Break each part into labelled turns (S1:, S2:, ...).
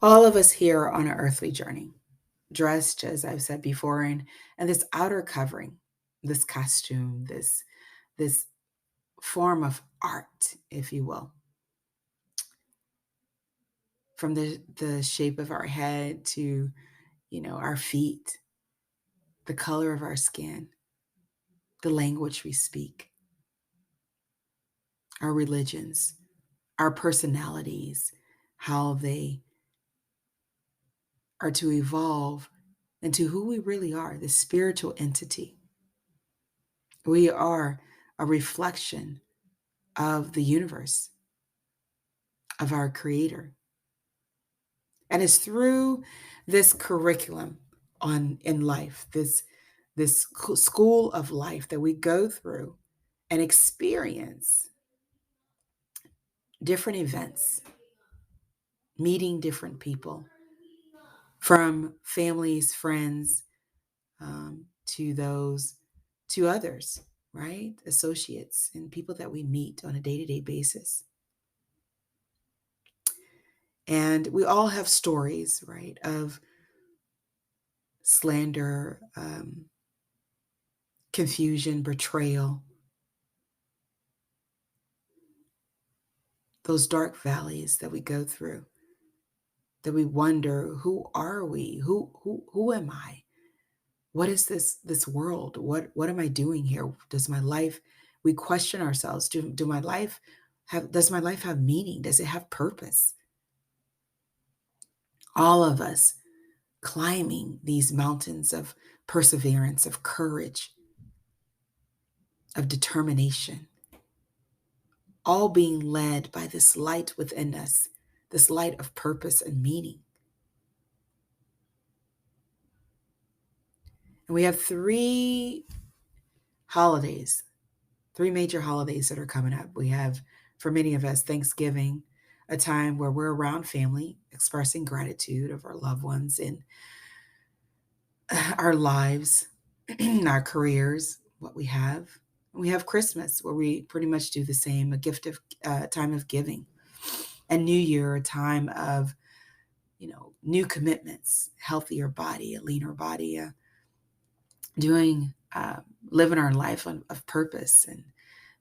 S1: All of us here are on an earthly journey, dressed, as I've said before, in this outer covering, this costume, this form of art, if you will, from the shape of our head to, our feet, the color of our skin, the language we speak, our religions, our personalities, how they are to evolve into who we really are, the spiritual entity. We are a reflection of the universe, of our creator. And it's through this curriculum in life, this school of life that we go through and experience different events, meeting different people, from families, friends, to those, to others, right? Associates and people that we meet on a day to day basis. And we all have stories, right, of slander, confusion, betrayal, those dark valleys that we go through, that we wonder, who are we? Who am I? What is this world? What am I doing here? Does my life, we question ourselves, do my life does my life have meaning? Does it have purpose? All of us climbing these mountains of perseverance, of courage, of determination, all being led by this light within us, this light of purpose and meaning. And we have holidays, three major holidays that are coming up. We have, for many of us, Thanksgiving, a time where we're around family, expressing gratitude of our loved ones in our lives, our careers, what we have. We have Christmas, where we pretty much do the same, a gift of time of giving. And New Year, a time of, new commitments, healthier body, a leaner body, doing, living our life of purpose and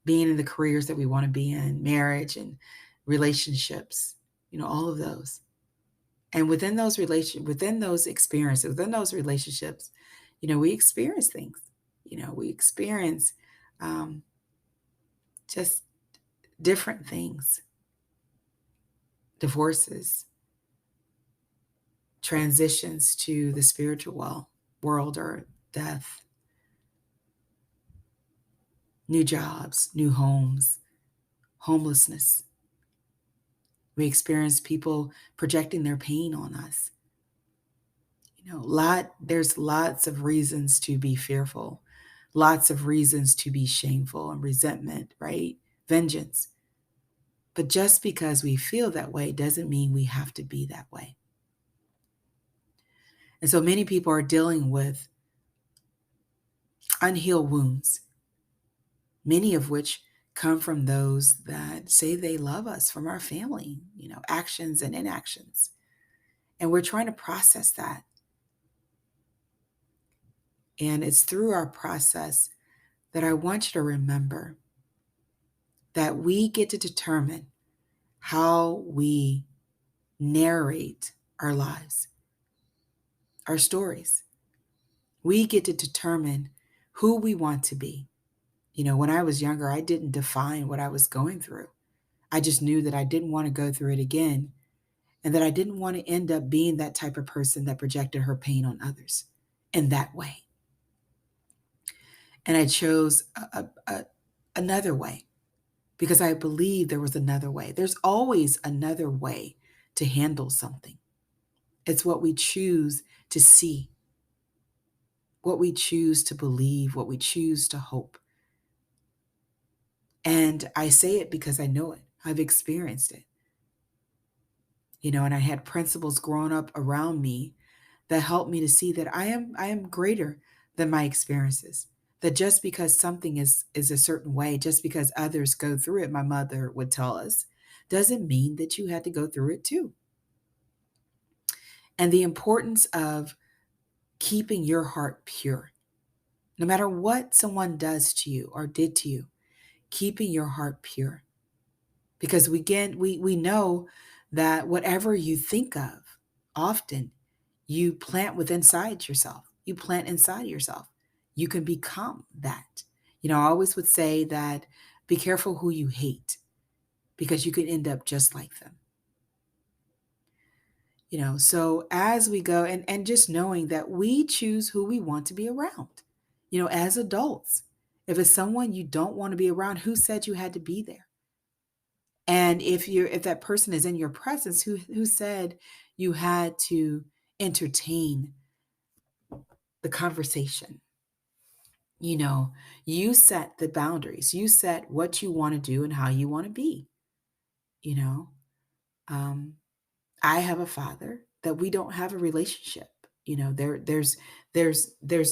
S1: being in the careers that we want to be in, marriage and relationships, all of those. And within those experiences, within those relationships, we experience things. We experience, um, just different things, divorces, transitions to the spiritual world, or death, new jobs, new homes, homelessness. We experience people projecting their pain on us. There's lots of reasons to be fearful, lots of reasons to be shameful and resentment, right? Vengeance. But just because we feel that way doesn't mean we have to be that way. And so many people are dealing with unhealed wounds, many of which come from those that say they love us, from our family, actions and inactions. And we're trying to process that. And it's through our process that I want you to remember that we get to determine how we narrate our lives, our stories. We get to determine who we want to be. When I was younger, I didn't define what I was going through. I just knew that I didn't want to go through it again, and that I didn't want to end up being that type of person that projected her pain on others in that way. And I chose another way, because I believe there was another way. There's always another way to handle something. It's what we choose to see, what we choose to believe, what we choose to hope. And I say it because I know it. I've experienced it. And I had principles growing up around me that helped me to see that I am greater than my experiences. That just because something is a certain way, just because others go through it, my mother would tell us, doesn't mean that you had to go through it too. and the importance of keeping your heart pure. No matter what someone does to you or did to you, keeping your heart pure. Because we know that whatever you think of, often you plant within inside yourself. You plant inside yourself. You can become that. I always would say that be careful who you hate because you could end up just like them. So as we go and just knowing that we choose who we want to be around, as adults. If it's someone you don't want to be around, who said you had to be there? And if that person is in your presence, who said you had to entertain the conversation? You set the boundaries. You set what you want to do and how you want to be. You know, um, I have a father that we don't have a relationship. There's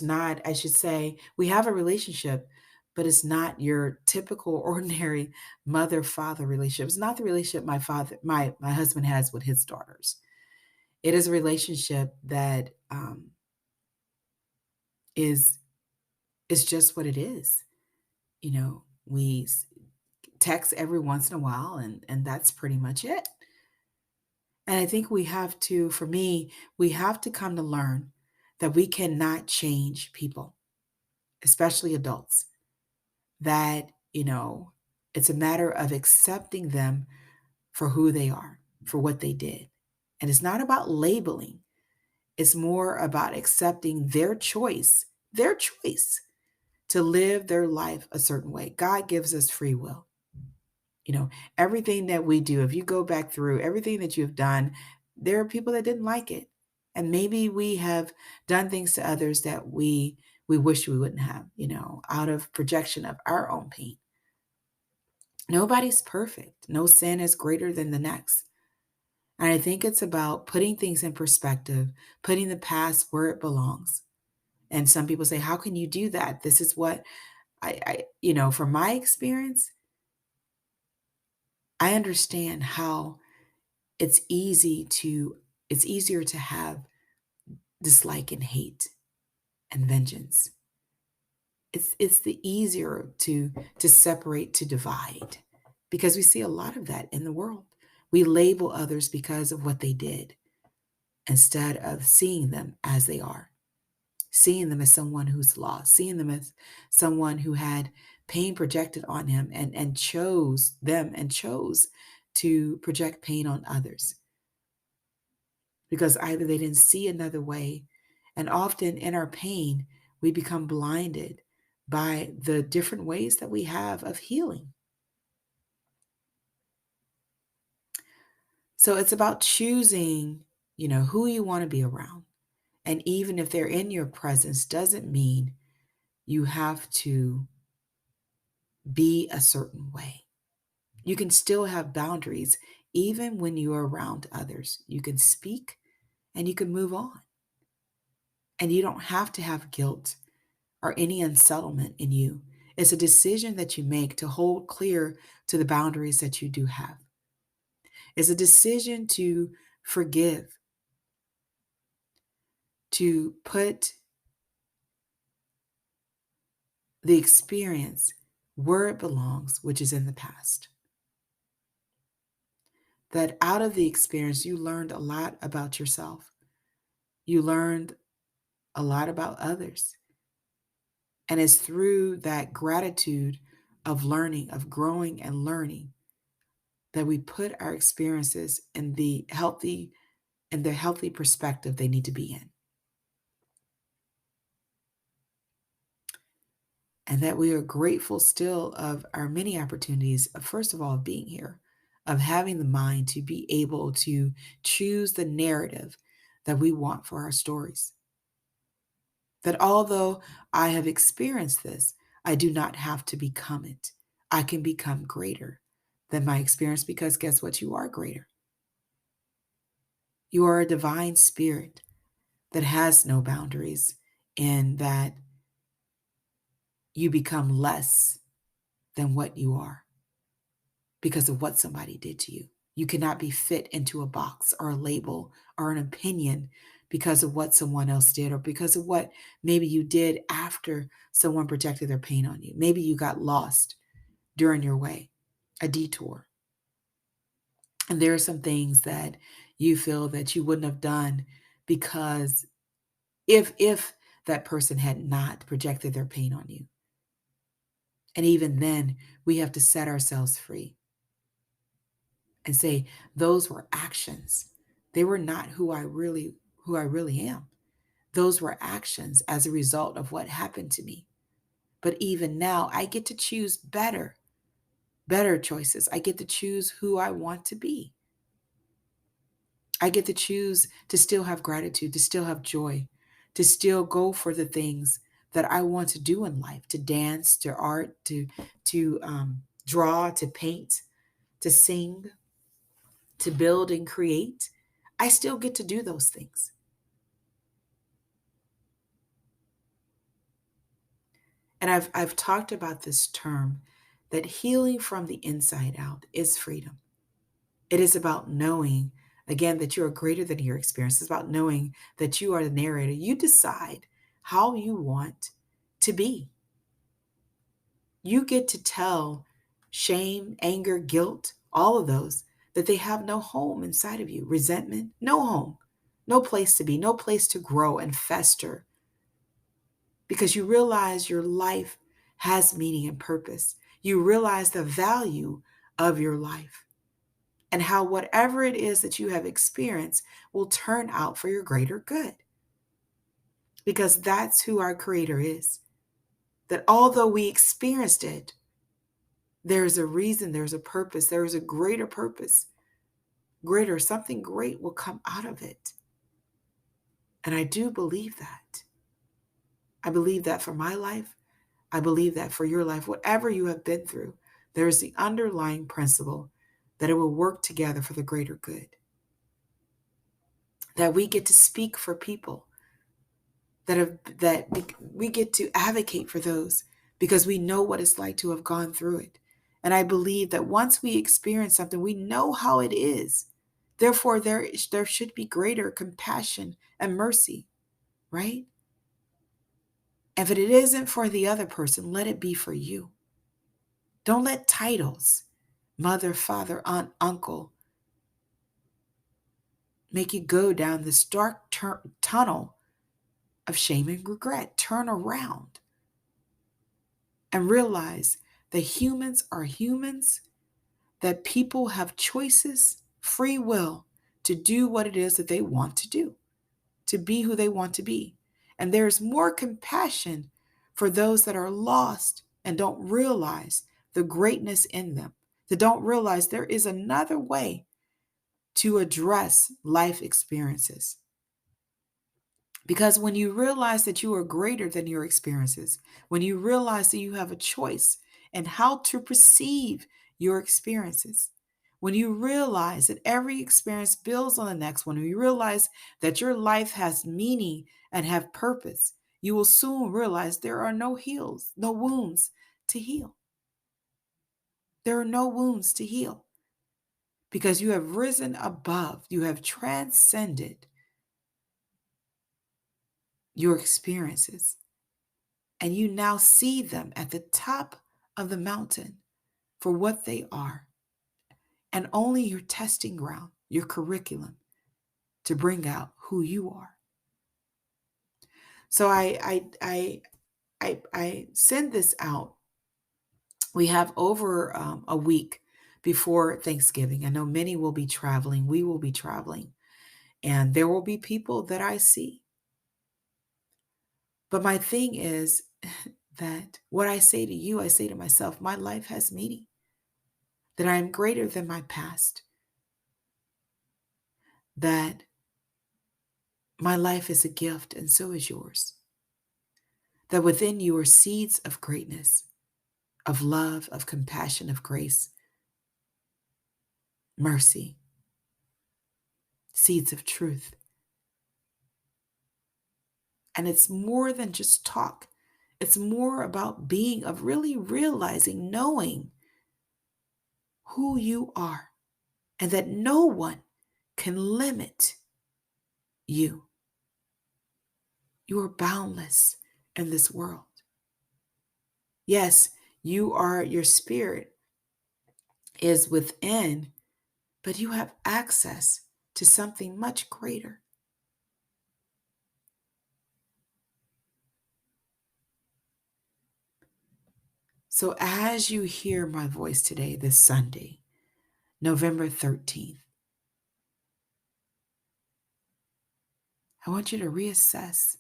S1: not, I should say, we have a relationship, but it's not your typical ordinary mother-father relationship. It's not the relationship my husband has with his daughters. It is a relationship that is is just what it is. We text every once in a while, and that's pretty much it. And I think for me, we have to come to learn that we cannot change people, especially adults, that, it's a matter of accepting them for who they are, for what they did. And it's not about labeling, it's more about accepting their choice to live their life a certain way. God gives us free will. You know, everything that we do, if you go back through everything that you've done, there are people that didn't like it. And maybe we have done things to others that we wish we wouldn't have, out of projection of our own pain. Nobody's perfect. No sin is greater than the next. And I think it's about putting things in perspective, putting the past where it belongs. And some people say, how can you do that? This is what from my experience, I understand how it's it's easier to have dislike and hate and vengeance. It's the easier to separate, to divide, because we see a lot of that in the world. We label others because of what they did instead of seeing them as they are, seeing them as someone who's lost, seeing them as someone who had pain projected on him and chose to project pain on others because either they didn't see another way. And often in our pain, we become blinded by the different ways that we have of healing. So it's about choosing, who you want to be around. And even if they're in your presence, doesn't mean you have to be a certain way. You can still have boundaries even when you're around others. You can speak and you can move on. And you don't have to have guilt or any unsettlement in you. It's a decision that you make to hold clear to the boundaries that you do have. It's a decision to forgive, to put the experience where it belongs, which is in the past. That out of the experience, you learned a lot about yourself. You learned a lot about others. And it's through that gratitude of learning, of growing and learning, that we put our experiences in the healthy perspective they need to be in. And that we are grateful still of our many opportunities of, first of all, of being here, of having the mind to be able to choose the narrative that we want for our stories. That although I have experienced this, I do not have to become it. I can become greater than my experience because guess what? You are greater. You are a divine spirit that has no boundaries, and that you become less than what you are because of what somebody did to you. You cannot be fit into a box or a label or an opinion because of what someone else did or because of what maybe you did after someone projected their pain on you. Maybe you got lost during your way, a detour. And there are some things that you feel that you wouldn't have done because if that person had not projected their pain on you. And even then, we have to set ourselves free and say those were actions. They were not who I really am. Those were actions as a result of what happened to me. But even now, I get to choose better choices. I get to choose who I want to be. I get to choose to still have gratitude, to still have joy, to still go for the things that I want to do in life, to dance, to art, to draw, to paint, to sing, to build and create. I still get to do those things. And I've talked about this term that healing from the inside out is freedom. It is about knowing, again, that you are greater than your experience. It's about knowing that you are the narrator. You decide how you want to be. You get to tell shame, anger, guilt, all of those, that they have no home inside of you. Resentment, no home, no place to be, no place to grow and fester because you realize your life has meaning and purpose. You realize the value of your life and how whatever it is that you have experienced will turn out for your greater good. Because that's who our Creator is. That although we experienced it, there's a reason, there's a purpose, there is a greater purpose. Greater, something great will come out of it. And I do believe that. I believe that for my life. I believe that for your life, whatever you have been through, there's the underlying principle that it will work together for the greater good. That we get to speak for people, that we get to advocate for those because we know what it's like to have gone through it. And I believe that once we experience something, we know how it is. Therefore, there should be greater compassion and mercy, right? If it isn't for the other person, let it be for you. Don't let titles, mother, father, aunt, uncle, make you go down this dark tunnel of shame and regret. Turn around and realize that humans are humans, that people have choices, free will to do what it is that they want to do, to be who they want to be. And there's more compassion for those that are lost and don't realize the greatness in them, that don't realize there is another way to address life experiences. Because when you realize that you are greater than your experiences, when you realize that you have a choice in how to perceive your experiences, when you realize that every experience builds on the next one, when you realize that your life has meaning and have purpose, you will soon realize there are no wounds to heal. There are no wounds to heal because you have risen above, you have transcended your experiences. And you now see them at the top of the mountain for what they are, and only your testing ground, your curriculum to bring out who you are. So I send this out. We have over a week before Thanksgiving. I know many will be traveling. We will be traveling, and there will be people that I see. But my thing is that what I say to you, I say to myself, my life has meaning, that I am greater than my past, that my life is a gift and so is yours, that within you are seeds of greatness, of love, of compassion, of grace, mercy, seeds of truth. And it's more than just talk. It's more about being, of really realizing, knowing who you are. and that no one can limit you. You are boundless in this world. Yes, your spirit is within, but you have access to something much greater. So as you hear my voice today, this Sunday, November 13th, I want you to reassess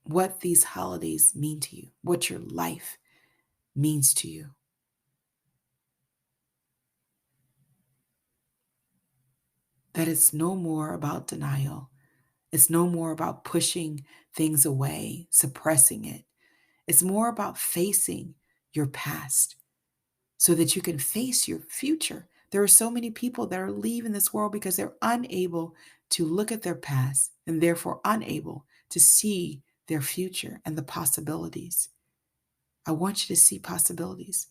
S1: what these holidays mean to you, what your life means to you. That it's no more about denial. It's no more about pushing things away, suppressing it. It's more about facing your past so that you can face your future. There are so many people that are leaving this world because they're unable to look at their past and therefore unable to see their future and the possibilities. I want you to see possibilities.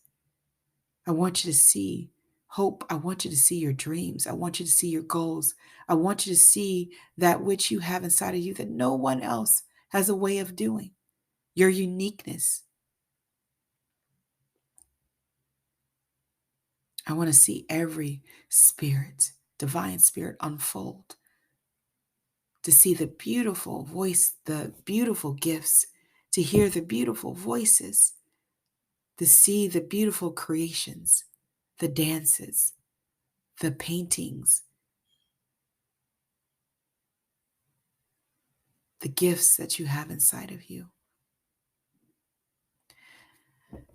S1: I want you to see hope. I want you to see your dreams. I want you to see your goals. I want you to see that which you have inside of you that no one else has a way of doing, your uniqueness. I want to see every spirit, divine spirit, unfold, to see the beautiful voice, the beautiful gifts, to hear the beautiful voices, to see the beautiful creations, the dances, the paintings, the gifts that you have inside of you.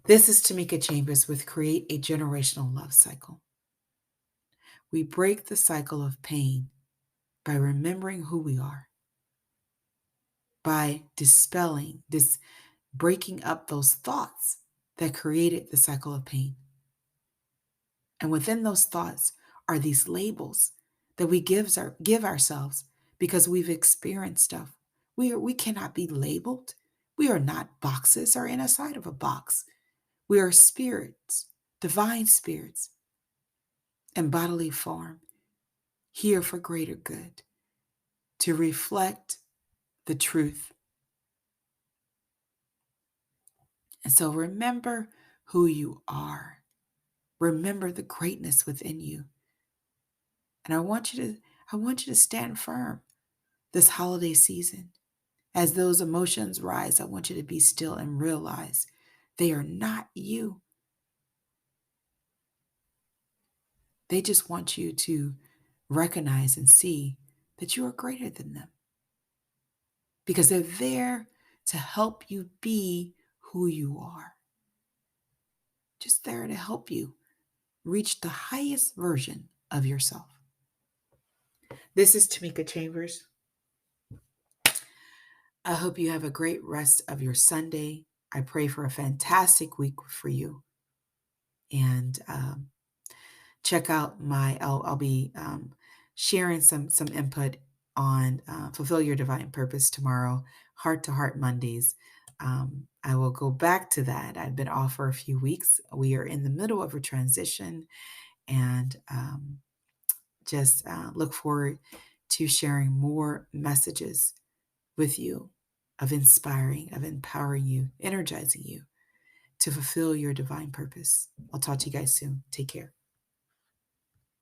S1: This is Tamika Chambers with Create a Generational Love Cycle. We break the cycle of pain by remembering who we are, by breaking up those thoughts that created the cycle of pain. And within those thoughts are these labels that we give ourselves because we've experienced stuff. We cannot be labeled. We are not boxes or in a side of a box. We are spirits, divine spirits, in bodily form, here for greater good, to reflect the truth. And so remember who you are. Remember the greatness within you. And I want you to stand firm this holiday season. As those emotions rise, I want you to be still and realize they are not you. They just want you to recognize and see that you are greater than them, because they're there to help you be who you are. Just there to help you reach the highest version of yourself. This is Tamika Chambers. I hope you have a great rest of your Sunday. I pray for a fantastic week for you. And check out I'll be sharing some input on Fulfill Your Divine Purpose tomorrow, Heart to Heart Mondays. I will go back to that. I've been off for a few weeks. We are in the middle of a transition, and just look forward to sharing more messages with you of inspiring, of empowering you, energizing you to fulfill your divine purpose. I'll talk to you guys soon. Take care.